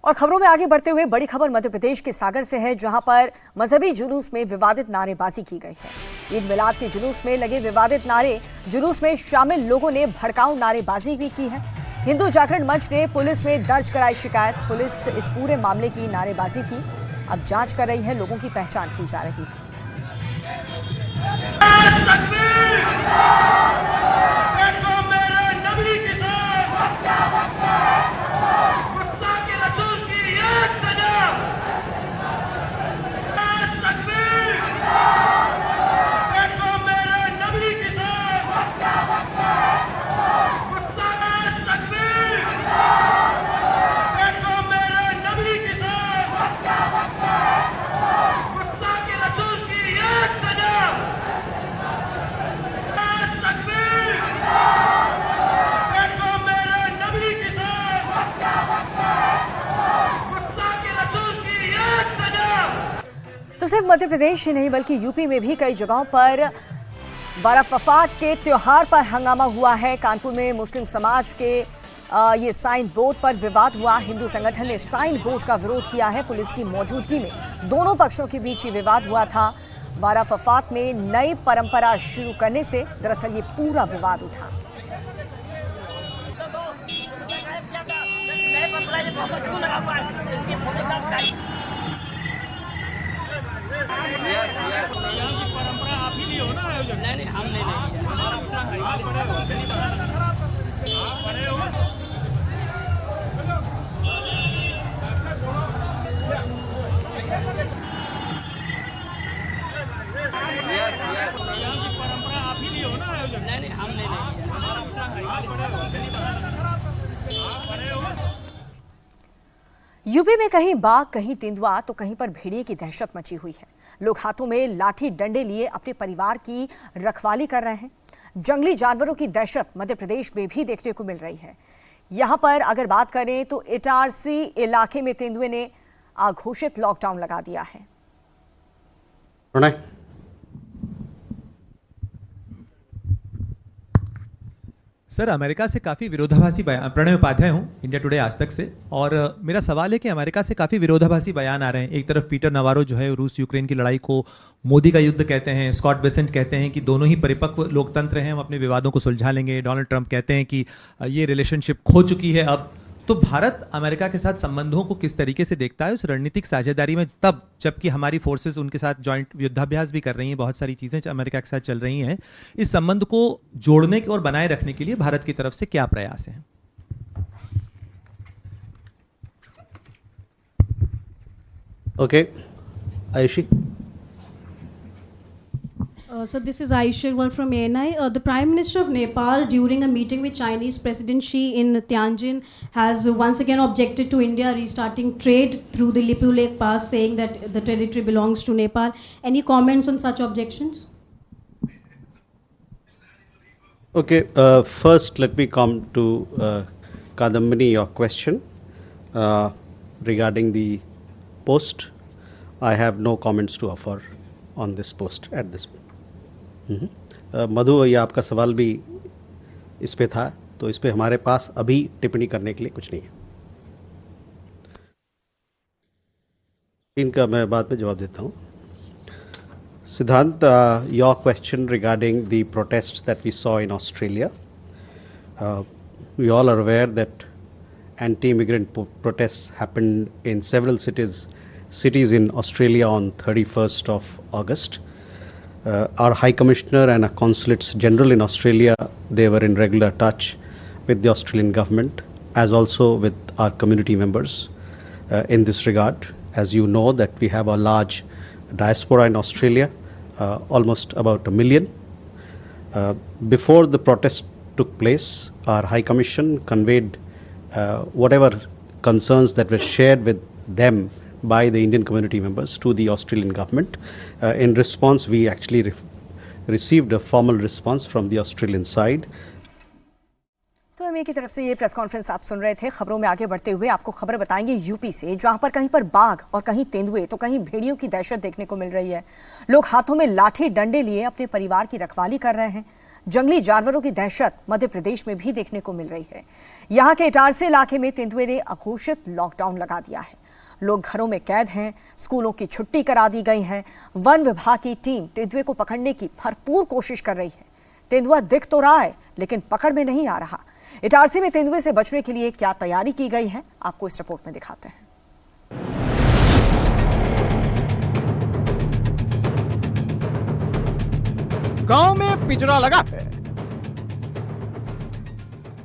और खबरों में आगे बढ़ते हुए बड़ी खबर मध्य प्रदेश के सागर से है, जहां पर मजहबी जुलूस में विवादित नारेबाजी की गई है। ईद मिलाद के जुलूस में लगे विवादित नारे जुलूस में शामिल लोगों ने भड़काऊ नारेबाजी भी की है। हिंदू जागरण मंच ने पुलिस में दर्ज कराई शिकायत। पुलिस इस पूरे मामले की नारेबाजी की अब जांच कर रही है, लोगों की पहचान की जा रही है। तो सिर्फ मध्य प्रदेश ही नहीं बल्कि यूपी में भी कई जगहों पर बाराफात के त्योहार पर हंगामा हुआ है। कानपुर में मुस्लिम समाज के ये साइन बोर्ड पर विवाद हुआ। हिंदू संगठन ने साइन बोर्ड का विरोध किया है। पुलिस की मौजूदगी में दोनों पक्षों के बीच ये विवाद हुआ था। बाराफात में नई परंपरा शुरू करने से दरअसल ये पूरा विवाद उठा। परंपरा आप ही हो ना आयोजन? नहीं, हम नहीं, हमारा अपना परंपरा आप ही हो ना आयोजन? नहीं, हम नहीं, हमारा अपना यूपी में कहीं बाघ, कहीं तेंदुआ तो कहीं पर भेड़िए की दहशत मची हुई है। लोग हाथों में लाठी डंडे लिए अपने परिवार की रखवाली कर रहे हैं। जंगली जानवरों की दहशत मध्य प्रदेश में भी देखने को मिल रही है। यहां पर अगर बात करें तो इटारसी इलाके में तेंदुए ने अघोषित लॉकडाउन लगा दिया है। सर, अमेरिका से काफ़ी विरोधाभासी बयान, प्रणय उपाध्याय हूँ, इंडिया टुडे आज तक से, और मेरा सवाल है कि अमेरिका से काफ़ी विरोधाभासी बयान आ रहे हैं। एक तरफ पीटर नवारो जो है रूस यूक्रेन की लड़ाई को मोदी का युद्ध कहते हैं, स्कॉट बेसेंट कहते हैं कि दोनों ही परिपक्व लोकतंत्र हैं, हम अपने विवादों को सुलझा लेंगे। डोनाल्ड ट्रंप कहते हैं कि ये रिलेशनशिप खो चुकी है अब। तो भारत अमेरिका के साथ संबंधों को किस तरीके से देखता है उस रणनीतिक साझेदारी में, तब जबकि हमारी फोर्सेस उनके साथ जॉइंट युद्धाभ्यास भी कर रही हैं, बहुत सारी चीजें अमेरिका के साथ चल रही हैं। इस संबंध को जोड़ने और बनाए रखने के लिए भारत की तरफ से क्या प्रयास हैं? Okay, Ayushi. So this is Ayush Agarwal from ANI. The Prime Minister of Nepal, during a meeting with Chinese President Xi in Tianjin, has once again objected to India restarting trade through the Lipu Lake Pass, saying that the territory belongs to Nepal. Any comments on such objections? Okay, first let me come to Kadambini, your question regarding the post. I have no comments to offer on this post at this point. मधु, ये आपका सवाल भी इस पे था, तो इस पे हमारे पास अभी टिप्पणी करने के लिए कुछ नहीं है। इनका मैं बाद में जवाब देता हूँ। Siddhant, your question regarding the protest that we saw in Australia, we all are aware that anti-immigrant protests happened in several cities in Australia on 31st of August. Our High Commissioner and our Consulates General in Australia, they were in regular touch with the Australian government as also with our community members in this regard. As you know that we have a large diaspora in Australia, almost about 1 million. Before the protest took place, our High Commission conveyed whatever concerns that were shared with them by the Indian community members to the Australian government. In response, we actually received a formal response from the Australian side. तो MA की तरफ से ये press conference आप सुन रहे थे। खबरों में आगे बढ़ते हुए आपको खबर बताएंगे यूपी से, जहां पर कहीं पर बाघ और कहीं तेंदुए तो कहीं भेड़ियों की दहशत देखने को मिल रही है। लोग हाथों में लाठी डंडे लिए अपने परिवार की रखवाली कर रहे हैं। जंगली जानवरों की दहशत मध्य प्रदेश में भी देखने को मिल रही है। यहाँ के इटारसी इलाके में तेंदुए ने अघोषित लॉकडाउन लगा दिया है। लोग घरों में कैद हैं, स्कूलों की छुट्टी करा दी गई है। वन विभाग की टीम तेंदुए को पकड़ने की भरपूर कोशिश कर रही है। तेंदुआ दिख तो रहा है लेकिन पकड़ में नहीं आ रहा। इटारसी में तेंदुए से बचने के लिए क्या तैयारी की गई है, आपको इस रिपोर्ट में दिखाते हैं। गांव में पिंजरा लगा है।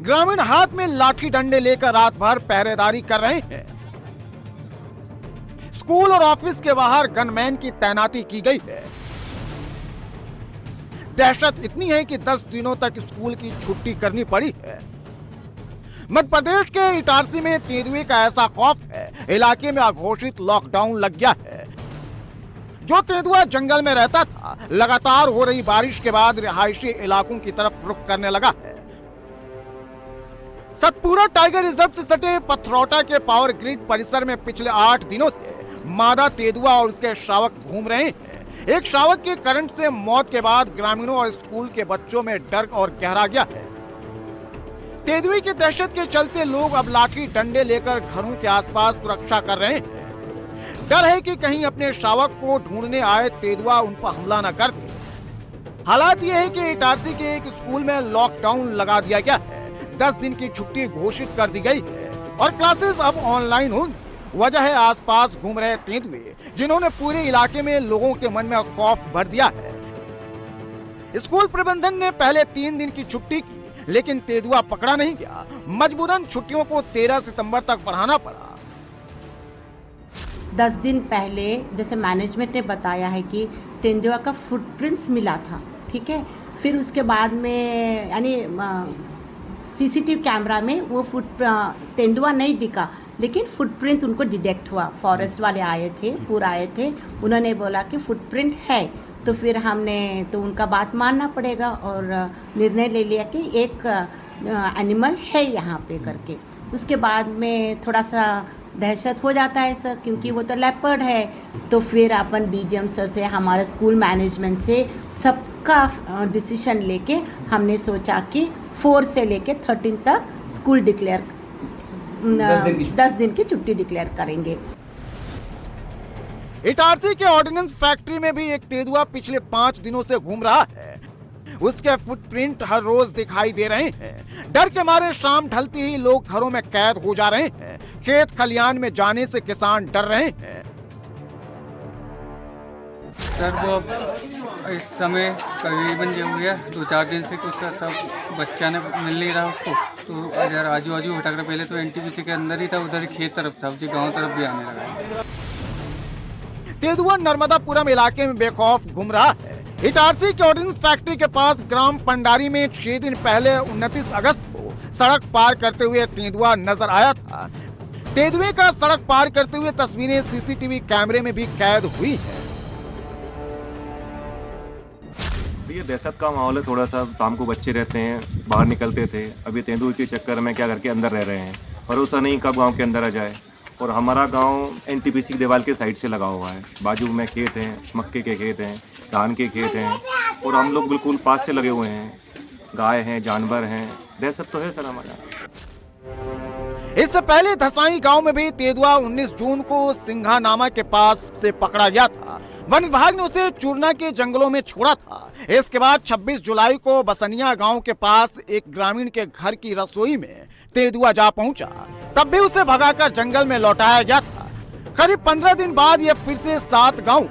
ग्रामीण हाथ में लाठी डंडे लेकर रात भर पहरेदारी कर रहे हैं। स्कूल और ऑफिस के बाहर गनमैन की तैनाती की गई है। दहशत इतनी है कि 10 दिनों तक स्कूल की छुट्टी करनी पड़ी है। मध्य प्रदेश के इटारसी में तेंदुए का ऐसा खौफ है, इलाके में अघोषित लॉकडाउन लग गया है। जो तेंदुआ जंगल में रहता था, लगातार हो रही बारिश के बाद रिहायशी इलाकों की तरफ रुख करने लगा है। सतपुरा टाइगर रिजर्व से सटे पथरौटा के पावर ग्रिड परिसर में पिछले 8 दिनों से मादा तेंदुआ और उसके शावक घूम रहे हैं। एक शावक के करंट से मौत के बाद ग्रामीणों और स्कूल के बच्चों में डर और गहरा गया है। तेंदुए की दहशत के चलते लोग अब लाठी डंडे लेकर घरों के आसपास सुरक्षा कर रहे हैं। डर है कि कहीं अपने शावक को ढूंढने आए तेंदुआ उन पर हमला न कर दे। हालात ये है कि इटारसी के एक स्कूल में लॉकडाउन लगा दिया गया है। 10 दिन की छुट्टी घोषित कर दी गई है और क्लासेस अब ऑनलाइन होंगी। वजह है आसपास घूम रहे तेंदुए, जिन्होंने पूरे इलाके में लोगों के मन में खौफ भर दिया है। स्कूल प्रबंधन ने पहले 3 दिन की छुट्टी की, लेकिन तेंदुआ पकड़ा नहीं गया। मजबूरन छुट्टियों को 13 सितंबर तक बढ़ाना पड़ा। 10 दिन पहले जैसे मैनेजमेंट ने बताया है कि तेंदुआ का फुटप्रिंट्स मिला था, ठीक है। फिर उसके बाद में यानी सीसीटीवी कैमरा में वो तेंदुआ नहीं दिखा, लेकिन फुटप्रिंट उनको डिटेक्ट हुआ। फॉरेस्ट वाले आए थे, पूरा आए थे, उन्होंने बोला कि फुटप्रिंट है। तो फिर हमने तो उनका बात मानना पड़ेगा और निर्णय ले लिया कि एक एनिमल है यहाँ पे करके। उसके बाद में थोड़ा सा दहशत हो जाता है सर, क्योंकि वो तो लेपर्ड है। तो फिर अपन डीजीएम सर से, हमारे स्कूल मैनेजमेंट से सबका डिसीजन लेके हमने सोचा कि 4 से लेके 13 तक स्कूल डिक्लेयर 10 दिन की छुट्टी डिक्लेयर करेंगे। इटारसी के ऑर्डिनेंस फैक्ट्री में भी एक तेंदुआ पिछले 5 दिनों से घूम रहा है। उसके फुटप्रिंट हर रोज दिखाई दे रहे हैं। डर के मारे शाम ढलती ही लोग घरों में कैद हो जा रहे हैं। खेत खलियान में जाने से किसान डर रहे हैं। सर वो इस समय करीबन जो हुआ 2-4 दिन से कुछ सब बच्चा ने मिल नहीं रहा उसको। तो यार आजू बाजू भटक रहा। पहले तो एनटीपीसी के अंदर ही था, उधर ही खेत तरफ था, जो गाँव तरफ भी आने लगा। तेंदुआ नर्मदापुरम इलाके में बेखौफ घूम रहा है। इटारसी के ऑर्डिनेंस फैक्ट्री के पास ग्राम पंडारी में 6 दिन पहले 29 अगस्त को सड़क पार करते हुए तेंदुआ नजर आया था। तेंदुए का सड़क पार करते हुए तस्वीरें सीसीटीवी कैमरे में भी कैद हुई है। ये दहशत का माहौल है। थोड़ा सा शाम को बच्चे रहते हैं, बाहर निकलते थे। अभी तेंदुए के चक्कर में क्या करके अंदर रह रहे हैं, भरोसा नहीं कब गांव के अंदर आ जाए। और हमारा गांव एनटीपीसी की दीवार के साइड से लगा हुआ है। बाजू में खेत हैं, मक्के के खेत हैं, धान के खेत हैं, और हम लोग बिल्कुल पास से लगे हुए हैं। गाय हैं, जानवर हैं, दहशत तो है सर हमारा। इससे पहले धसाई गांव में भी तेंदुआ 19 जून को सिंघानामा के पास से पकड़ा गया था। वन विभाग ने उसे चूरना के जंगलों में छोड़ा था। इसके बाद 26 जुलाई को बसनिया गांव के पास एक ग्रामीण के घर की रसोई में तेंदुआ जा पहुंचा। तब भी उसे भगाकर जंगल में लौटाया गया था। करीब 15 दिन बाद यह फिर से 7 गांव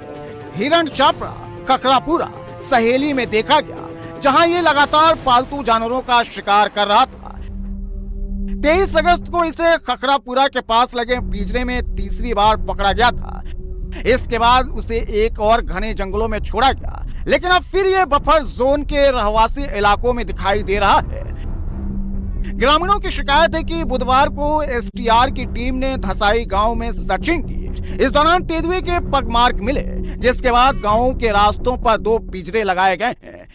हिरण चापड़ा, खखरापुरा, सहेली में देखा गया, जहां ये लगातार पालतू जानवरों का शिकार कर रहा था। 23 अगस्त को इसे खखरापुरा के पास लगे पिंजरे में तीसरी बार पकड़ा गया था। इसके बाद उसे एक और घने जंगलों में छोड़ा गया, लेकिन अब फिर ये बफर जोन के रहवासी इलाकों में दिखाई दे रहा है। ग्रामीणों की शिकायत है कि बुधवार को एसटीआर की टीम ने धसाई गांव में सर्चिंग की। इस दौरान तेंदुए के पगमार्क मिले, जिसके बाद गांवों के रास्तों पर 2 पिंजरे लगाए गए हैं।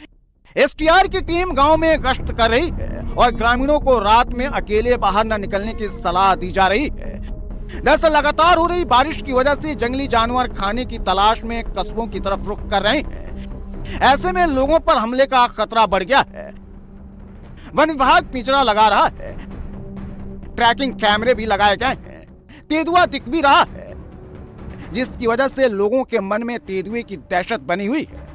एसटीआर की टीम गांव में गश्त कर रही है और ग्रामीणों को रात में अकेले बाहर न निकलने की सलाह दी जा रही है। दरअसल लगातार हो रही बारिश की वजह से जंगली जानवर खाने की तलाश में कस्बों की तरफ रुख कर रहे हैं। ऐसे में लोगों पर हमले का खतरा बढ़ गया है। वन विभाग पिंजरा लगा रहा है, ट्रैकिंग कैमरे भी लगाए गए हैं, तेंदुआ दिख भी रहा है, जिसकी वजह से लोगों के मन में तेंदुए की दहशत बनी हुई है।